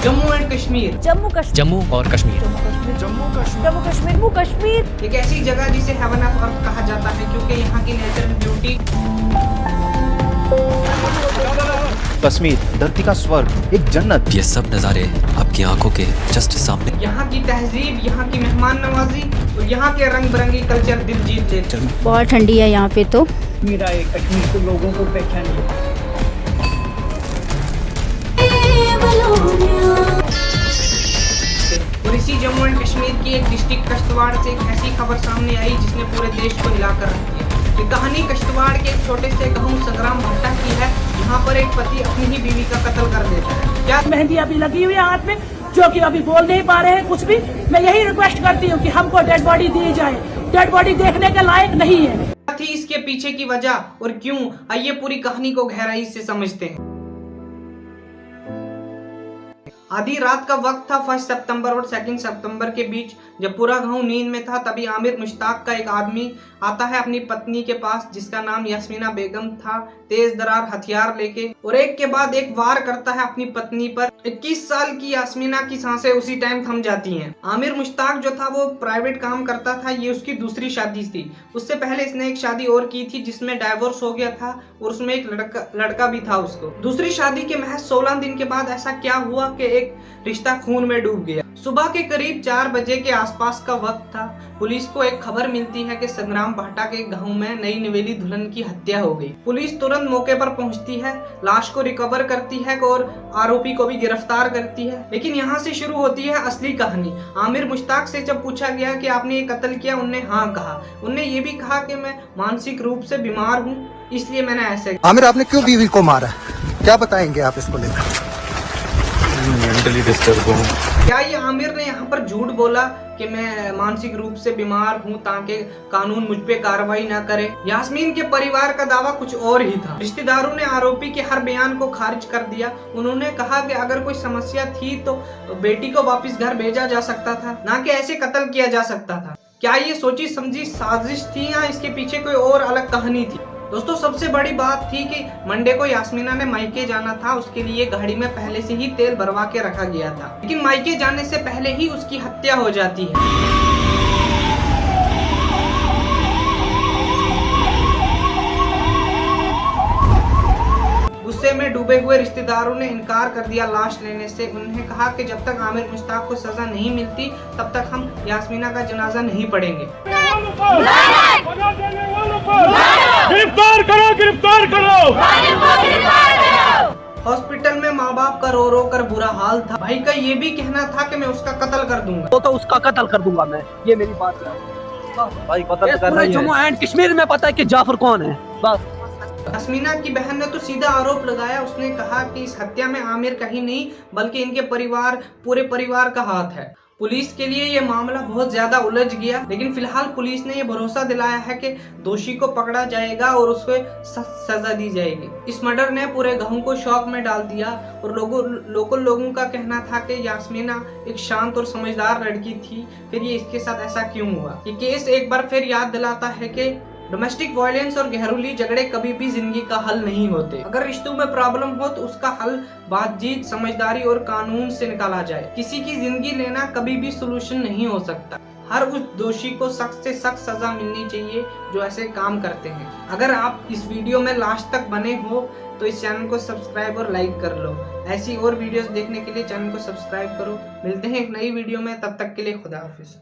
Jammu and Kashmir, Jammu और कश्मीर, जम्मू कश्मीर एक ऐसी जगह जिसे हेवन ऑफ अर्थ कहा जाता है क्योंकि यहाँ की नेचुरल ब्यूटी। कश्मीर धरती का स्वर्ग, एक जन्नत। ये सब नज़ारे आपकी आंखों के जस्ट सामने। यहाँ की तहजीब, यहाँ की मेहमान नवाजी और यहाँ के रंग बिरंगी कल्चर दिल जीत लेते हैं। बहुत ठंडी है यहाँ पे तो। मेरा एक कश्मीर के लोगों को पहचानिए। और इसी जम्मू एंड कश्मीर की एक डिस्ट्रिक्ट किश्तवाड़ से एक ऐसी खबर सामने आई जिसने पूरे देश को हिलाकर रख दिया। ये कहानी किश्तवाड़ के एक छोटे से गांव संग्राम भट्टा की है, जहाँ पर एक पति अपनी ही बीवी का कत्ल कर देता है। क्या मेहंदी अभी लगी हुई है हाथ में, जो कि अभी बोल नहीं पा रहे हैं कुछ भी। मैं यही रिक्वेस्ट करती हूँ कि हमको डेड बॉडी दी जाए, डेड बॉडी देखने के लायक नहीं है। थी इसके पीछे की वजह और क्यों, आइए पूरी कहानी को गहराई से समझते हैं। आधी रात का वक्त था 1 सितंबर और 2 सितंबर के बीच। जब पूरा गांव नींद में था तभी आमिर मुश्ताक का एक आदमी आता है अपनी पत्नी के पास जिसका नाम यास्मीना बेगम था, तेज दरार हथियार लेके, और एक के बाद एक वार करता है अपनी पत्नी पर। 21 साल की यास्मीना की सांसें उसी टाइम थम जाती हैं। आमिर मुश्ताक जो था वो प्राइवेट काम करता था, ये उसकी दूसरी शादी थी। उससे पहले इसने एक शादी और की थी जिसमें डाइवोर्स हो गया था और उसमें एक लड़का भी था उसको। दूसरी शादी के महज 16 दिन के बाद ऐसा क्या हुआ कि एक रिश्ता खून में डूब गया। सुबह के करीब 4 बजे के आसपास का वक्त था। पुलिस को एक खबर मिलती है कि संग्राम भाटा के गांव में नई नवेली दुल्हन की हत्या हो गई। पुलिस तुरंत मौके पर पहुंचती है, लाश को रिकवर करती है और आरोपी को भी गिरफ्तार करती है। लेकिन यहाँ से शुरू होती है असली कहानी। आमिर मुश्ताक से जब पूछा गया कि आपने ये कत्ल किया, उनने हाँ कहा। उनने ये भी कहा कि मैं मानसिक रूप से बीमार हूँ, इसलिए मैंने ऐसे। आमिर, आपने क्यों बीवी को मारा, क्या बताएंगे आप इसको लेकर? मेंटली डिस्टर्ब हूँ। क्या ये आमिर ने यहाँ पर झूठ बोला कि मैं मानसिक रूप से बीमार हूँ ताकि कानून मुझ पे कार्रवाई ना करे? यास्मीन के परिवार का दावा कुछ और ही था। रिश्तेदारों ने आरोपी के हर बयान को खारिज कर दिया। उन्होंने कहा कि अगर कोई समस्या थी तो बेटी को वापस घर भेजा जा सकता था, ना कि ऐसे कत्ल किया जा सकता था। क्या ये सोची समझी साजिश थी या इसके पीछे कोई और अलग कहानी थी? दोस्तों, सबसे बड़ी बात थी कि मंडे को यास्मीना ने मायके जाना था। उसके लिए गाड़ी में पहले से ही तेल भरवा के रखा गया था, लेकिन मायके जाने से पहले ही उसकी हत्या हो जाती है। गुस्से में डूबे हुए रिश्तेदारों ने इनकार कर दिया लाश लेने से। उन्होंने कहा कि जब तक आमिर मुश्ताक को सजा नहीं मिलती तब तक हम यास्मीना का जनाजा नहीं पढ़ेंगे। गिरफ्तार करो, गिरफ्तार करो। हॉस्पिटल में माँ बाप का रो रो कर बुरा हाल था। भाई का ये भी कहना था कि मैं उसका कत्ल कर दूंगा। तो उसका कत्ल कर दूंगा मैं, ये मेरी बात है भाई। कत्ल कर रही है। जम्मू एंड कश्मीर में पता है कि जाफर कौन है। बस यास्मीना की बहन ने तो सीधा आरोप लगाया। उसने कहा कि इस हत्या में आमिर का ही नहीं बल्कि इनके पूरे परिवार का हाथ है। पुलिस के लिए ये मामला बहुत ज्यादा उलझ गया, लेकिन फिलहाल पुलिस ने ये भरोसा दिलाया है कि दोषी को पकड़ा जाएगा और उसको सजा दी जाएगी। इस मर्डर ने पूरे गांव को शौक में डाल दिया और लोकल लोगों का कहना था कि यास्मीना एक शांत और समझदार लड़की थी, फिर ये इसके साथ ऐसा क्यों हुआ। ये केस एक बार फिर याद दिलाता है कि डोमेस्टिक वायलेंस और घरेलू झगड़े कभी भी जिंदगी का हल नहीं होते। अगर रिश्तों में प्रॉब्लम हो तो उसका हल बातचीत, समझदारी और कानून से निकाला जाए। किसी की जिंदगी लेना कभी भी सोल्यूशन नहीं हो सकता। हर उस दोषी को सख्त से सख्त सजा मिलनी चाहिए जो ऐसे काम करते हैं। अगर आप इस वीडियो में लास्ट तक बने हो तो इस चैनल को सब्सक्राइब और लाइक कर लो। ऐसी और वीडियोस देखने के लिए चैनल को सब्सक्राइब करो। मिलते हैं एक नई वीडियो में, तब तक के लिए खुदा हाफिज।